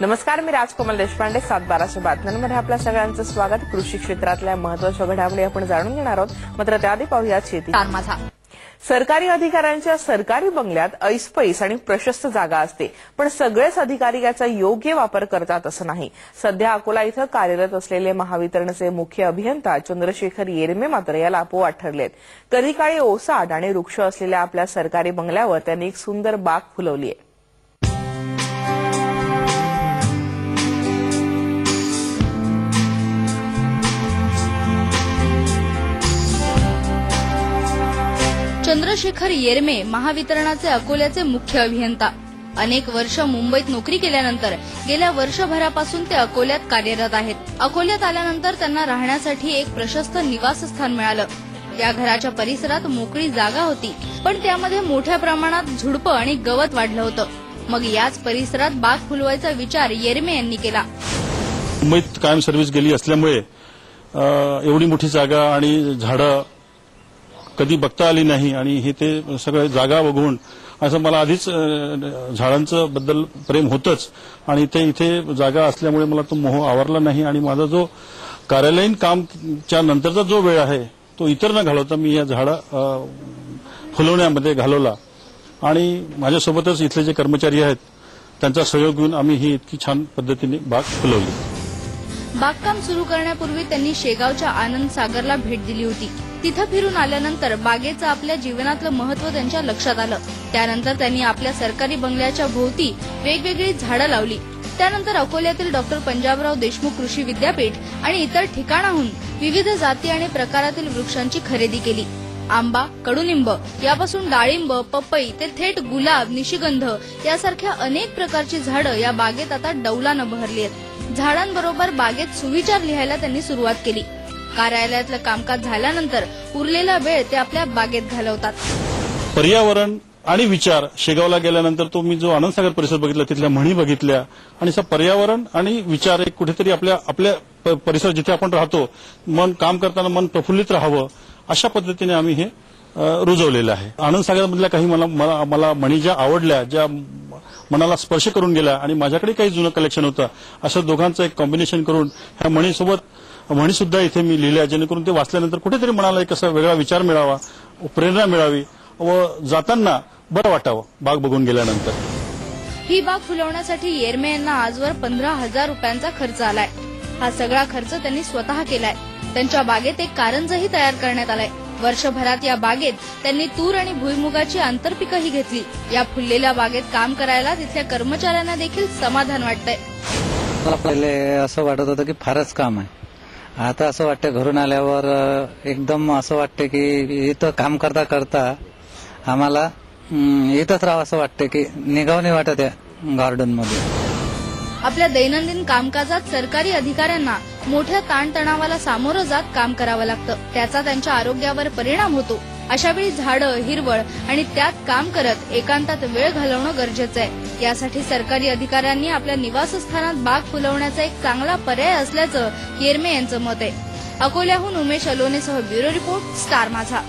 नमस्कार, मी राजकमल देशपांडे. 7/12च्या बातम्यांमध्ये आपल्या सगळ्यांचं स्वागत. कृषी क्षेत्रातल्या महत्त्वाच्या घडामोडी आपण जाणून घेणार आहोत, मात्र त्याआधी पाहूयात शेती. सरकारी अधिकाऱ्यांच्या सरकारी बंगल्यात ऐसपैस आणि प्रशस्त जागा असते, पण सगळेच अधिकारी याचा योग्य वापर करतात असं नाही. सध्या अकोला इथं कार्यरत असलेले महावितरणचे मुख्य अभियंता चंद्रशेखर येरमे मात्र याला अपवाद ठरलेत. कधी काळी ओसाड आणि वृक्ष असलेल्या आपल्या सरकारी बंगल्यावर त्यांनी एक सुंदर बाग फुलवली आहे. चंद्रशेखर येरमे महावितरणाचे अकोल्याचे मुख्य अभियंता. अनेक वर्ष मुंबईत नोकरी केल्यानंतर गेल्या वर्षभरापासून ते अकोल्यात कार्यरत आहेत. अकोल्यात आल्यानंतर त्यांना राहण्यासाठी एक प्रशस्त निवासस्थान मिळालं. या घराच्या परिसरात मोकळी जागा होती, पण त्यामध्ये मोठ्या प्रमाणात झुडपं आणि गवत वाढलं होतं. मग याच परिसरात बाग फुलवायचा विचार येरमे यांनी केला. मुंबईत कायम सर्व्हिस गेली असल्यामुळे एवढी मोठी जागा आणि झाडं कधी बघता आली नाही, आणि हे ते सगळं जागा बघून असं मला आधीच झाडांचं बद्दल प्रेम होतंच, आणि ते इथे जागा असल्यामुळे मला तो मोह आवरला नाही. आणि माझा जो कार्यालयीन कामच्या नंतरचा जो वेळ आहे तो इतर न घालवता मी या झाडं फुलवण्यामध्ये घालवला, आणि माझ्यासोबतच इथले जे कर्मचारी आहेत त्यांचा सहयोग घेऊन आम्ही ही इतकी छान पद्धतीने बाग फुलवली. बागकाम सुरू करण्यापूर्वी त्यांनी शेगावच्या आनंद सागरला भेट दिली होती. तिथं फिरून आल्यानंतर बागेचं आपल्या जीवनातलं महत्त्व त्यांच्या लक्षात आलं. त्यानंतर त्यांनी आपल्या सरकारी बंगल्याच्या भोवती वेगवेगळी झाडं लावली. त्यानंतर अकोल्यातील डॉ. पंजाबराव देशमुख कृषी विद्यापीठ आणि इतर ठिकाणाहून विविध जाती आणि प्रकारातील वृक्षांची खरेदी केली. आंबा, कडुनिंब यापासून डाळिंब, पपई ते थेट गुलाब, निशिगंध यासारख्या अनेक प्रकारची झाडं या बागेत आता डौलानं बहरली आहेत. झाडांबरोबर बागेत सुविचार लिहायला त्यांनी सुरुवात केली. कार्यालयातलं कामकाज झाल्यानंतर उरलेला वेळ ते आपल्या बागेत घालवतात. पर्यावरण आणि विचार शेगावला गेल्यानंतर तो मी जो आनंदसागर परिसर बघितला, तिथल्या म्हणी बघितल्या, आणि पर्यावरण आणि विचार एक कुठेतरी आपल्या परिसर जिथे आपण राहतो, काम करताना मन प्रफुल्लित राहावं अशा पद्धतीने आम्ही हे रुजवलेलं आहे. आनंदसागरमधल्या काही मला म्हणी ज्या आवडल्या, ज्या मनाला स्पर्श करून गेल्या, आणि माझ्याकडे काही जुनं कलेक्शन होतं, असं दोघांचं एक कॉम्बिनेशन करून ह्या म्हणी सुद्धा इथे मी लिहिल्या, जेणेकरून ते वाचल्यानंतर कुठेतरी मनाला एक असा वेगळा विचार मिळावा, प्रेरणा मिळावी व जाताना बरं वाटावं बाग बघून गेल्यानंतर. ही बाग फुलवण्यासाठी येरमे यांना आजवर 15,000 रुपयांचा खर्च आलाय. हा सगळा खर्च त्यांनी स्वतः केलाय. त्यांच्या बागेत एक कारंजही तयार करण्यात आलाय. वर्षभरात या बागेत त्यांनी तूर आणि भुईमुगाची आंतरपिकंही घेतली. या फुललेल्या बागेत काम करायला तिथल्या कर्मचाऱ्यांना देखील समाधान वाटतंय. मला पहिले असं वाटत होतं की फारच काम आहे. आता असं वाटतं घरून आल्यावर एकदम असं वाटतं की इथं काम करता करता आम्हाला इथंच राहावं असं वाटतं, की निघावं नाही वाटत आहे गार्डनमध्ये. आपल्या दैनंदिन कामकाजात सरकारी अधिकाऱ्यांना मोठ्या ताणतणावाला सामोरं जात काम करावं लागतं. त्याचा त्यांच्या आरोग्यावर परिणाम होतो. अशावेळी झाडं, हिरवळ आणि त्यात काम करत एकांतात वेळ घालवणं गरजेचं आहे. यासाठी सरकारी अधिकाऱ्यांनी आपल्या निवासस्थानात बाग फुलवण्याचा एक चांगला पर्याय असल्याचं येरमे यांचं मत आहे. अकोल्याहून उमेश अलोनेसह ब्युरो रिपोर्ट, स्टार माझा.